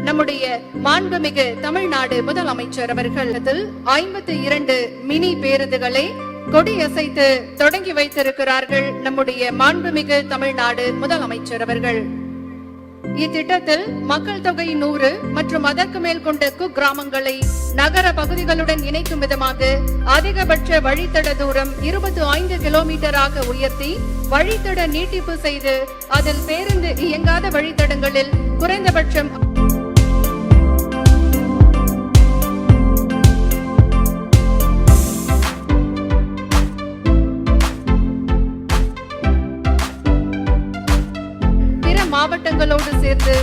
நம்முடைய மாண்புமிகு தமிழ்நாடு முதலமைச்சர் அவர்கள் 52 மினி பேருந்துகளை கொடியசைத்து தொடங்கி வைத்திருக்கிறார்கள். நம்முடைய மாண்புமிகு தமிழ்நாடு முதலமைச்சர் அவர்கள் இத்திட்டத்தில் மக்கள் தொகை 100 மற்றும் அதற்கு மேல் கொண்ட குக்கிராமங்களை நகர பகுதிகளுடன் இணைக்கும் விதமாக அதிகபட்ச வழித்தட தூரம் 25 கிலோமீட்டராக உயர்த்தி வழித்தட நீட்டிப்பு செய்து அதில் பேருந்து இயங்காத வழித்தடங்களில் குறைந்தபட்சம் மாவட்டங்களோடு சேர்த்து